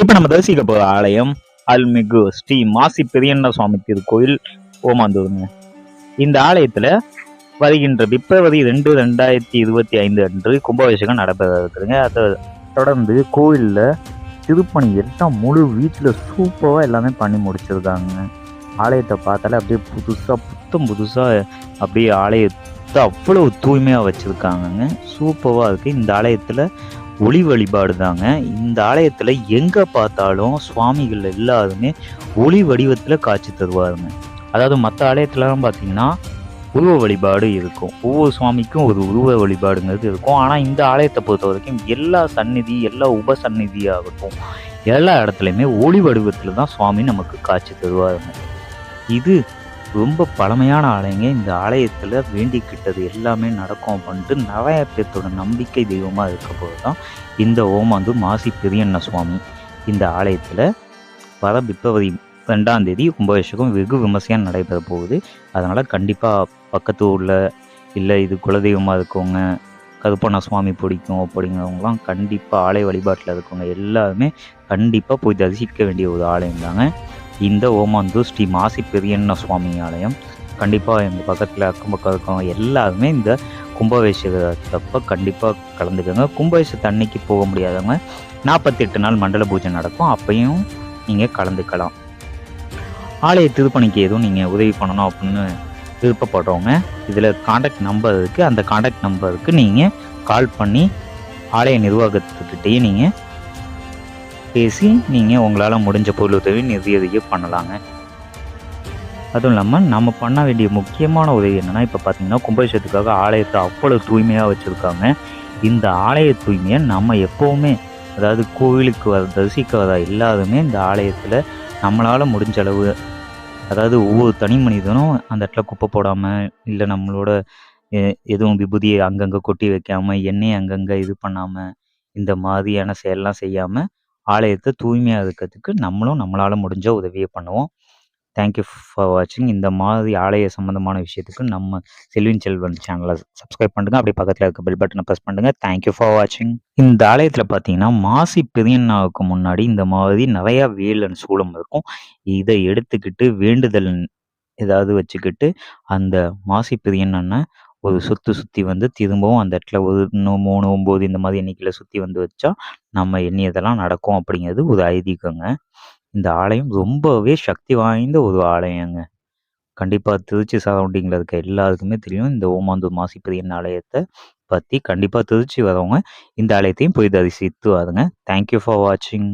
இப்ப நம்ம தரிசிக்க போற ஆலயம் அருள்மிகு ஸ்ரீ மாசி பெரியண்ண சுவாமி திருக்கோயில் ஓமாந்தூருங்க. இந்த ஆலயத்துல வருகின்ற பிப்ரவரி 2, 2025 அன்று கும்பாபிஷேகம் நடைபெற இருக்குதுங்க. அதை தொடர்ந்து கோயில்ல திருப்பணி எல்லாம் முழு வீட்டுல சூப்பரா எல்லாமே பண்ணி முடிச்சிருக்காங்க. ஆலயத்தை பார்த்தாலே அப்படியே புதுசா அப்படியே ஆலயத்தை அவ்வளவு தூய்மையா வச்சிருக்காங்கங்க. சூப்பரா இருக்கு. இந்த ஆலயத்துல ஒளி வழிபாடு தாங்க. இந்த ஆலயத்துல எங்க பார்த்தாலும் சுவாமிகள் எல்லாருமே ஒளி வடிவத்துல காட்சி தருவாருங்க. அதாவது மற்ற ஆலயத்துலலாம் பார்த்தீங்கன்னா உருவ வழிபாடு இருக்கும். ஒவ்வொரு சுவாமிக்கும் ஒரு உருவ வழிபாடுங்கிறது இருக்கும். ஆனால் இந்த ஆலயத்தை பொறுத்த வரைக்கும் எல்லா சந்நிதி, எல்லா உபசந்நிதியாகட்டும், எல்லா இடத்துலையுமே ஒளி வடிவத்தில் தான் சுவாமி நமக்கு காட்சி தருவாருங்க. இது ரொம்ப பழமையான ஆலயங்க. இந்த ஆலயத்தில் வேண்டிக்கிட்டது எல்லாமே நடக்கும் அப்படின்ட்டு நிறைய பேர்த்தோட நம்பிக்கை தெய்வமாக இருக்க போது தான் இந்த ஓமாந்தூர் மாசி பெரியண்ண சுவாமி. இந்த ஆலயத்தில் வர பிப்ரவரி 2 கும்பாபிஷேகம் வெகு விமர்சையாக நடைபெற போகுது. அதனால் கண்டிப்பாக பக்கத்து ஊரில் இல்லை இது குலதெய்வமாக இருக்கவங்க, கருப்பண்ண சுவாமி பிடிக்கும் அப்படிங்கிறவங்களாம் கண்டிப்பாக ஆலய வழிபாட்டில் இருக்கவங்க எல்லாருமே கண்டிப்பாக போய் தரிசிக்க வேண்டிய ஒரு ஆலயம் தாங்க இந்த ஓமாந்தூர் ஸ்ரீ மாசி பெரியண்ண சுவாமி ஆலயம். கண்டிப்பாக எங்கள் பக்கத்தில் அக்கம் பக்கம் இருக்கவங்க எல்லாருமே இந்த கும்பாபிஷேகத்தப்போ கண்டிப்பாக கலந்துக்கோங்க. கும்பாபிஷேகத்து அன்னைக்கு போக முடியாதவங்க 48 நாள் மண்டல பூஜை நடக்கும், அப்பையும் நீங்கள் கலந்துக்கலாம். ஆலய திருப்பணிக்கு எதுவும் நீங்கள் உதவி பண்ணணும் அப்படின்னு விருப்பப்படுறவங்க இதில் காண்டாக்ட் நம்பர் இருக்குது. அந்த காண்டாக்ட் நம்பருக்கு நீங்கள் கால் பண்ணி ஆலய நிர்வாகத்துக்கிட்டேயே நீங்கள் பேசி நீங்கள் உங்களால் முடிஞ்ச பொருள் உதவி நிதியுதவி பண்ணலாங்க. அதுவும் இல்லாமல் நம்ம பண்ண வேண்டிய முக்கியமான உதவி என்னென்னா, இப்போ பார்த்தீங்கன்னா கும்பாபிஷேகத்துக்காக ஆலயத்தை அவ்வளோ தூய்மையாக வச்சுருக்காங்க. இந்த ஆலய தூய்மையை நம்ம எப்போவுமே, அதாவது கோவிலுக்கு தரிசிக்க வர எல்லாருமே இந்த ஆலயத்தில் நம்மளால் முடிஞ்ச அளவு, அதாவது ஒவ்வொரு தனி மனிதனும் அந்த இடத்துல குப்பை போடாமல், இல்லை நம்மளோட எதுவும் விபூதியை அங்கங்கே கொட்டி வைக்காமல், எண்ணெயை அங்கங்கே இது பண்ணாமல், இந்த மாதிரியான செயல்லாம் செய்யாமல் ஆலயத்தை தூய்மையாக இருக்கிறதுக்கு நம்மளால் முடிஞ்ச உதவியை பண்ணுவோம். தேங்க்யூ ஃபார் வாட்சிங். இந்த மாதிரி ஆலய சம்மந்தமான விஷயத்துக்கு நம்ம செல்வின் செல்வன் சேனலை சப்ஸ்கிரைப் பண்ணுங்க. அப்படியே பக்கத்தில் இருக்க பெல் பட்டனை ப்ரெஸ் பண்ணுங்க. தேங்க்யூ ஃபார் வாட்சிங். இந்த ஆலயத்தில் பார்த்தீங்கன்னா மாசி பெரியண்ணாவுக்கு முன்னாடி இந்த மாதிரி நிறையா வேலன் சூலம் இருக்கும். இதை எடுத்துக்கிட்டு வேண்டுதல் ஏதாவது வச்சுக்கிட்டு அந்த மாசி பெரியண்ணனை ஒரு சுற்றி வந்து திரும்பவும் அந்த இடத்துல ஒரு 3, 9 இந்த மாதிரி எண்ணிக்கையில் சுற்றி வந்து வச்சா நம்ம எண்ணியதெல்லாம் நடக்கும் அப்படிங்கிறது ஒரு ஐதீகங்க. இந்த ஆலயம் ரொம்பவே சக்தி வாய்ந்த ஒரு ஆலயங்க. கண்டிப்பாக திருச்சி சரௌண்டிங்கில் இருக்க எல்லாருக்குமே தெரியும் இந்த ஓமாந்தூர் மாசி பெரியண்ண ஆலயத்தை பற்றி. கண்டிப்பாக திருச்சி வரவங்க இந்த ஆலயத்தையும் போய் தரிசித்து வாருங்க. தேங்க்யூ ஃபார் வாட்சிங்.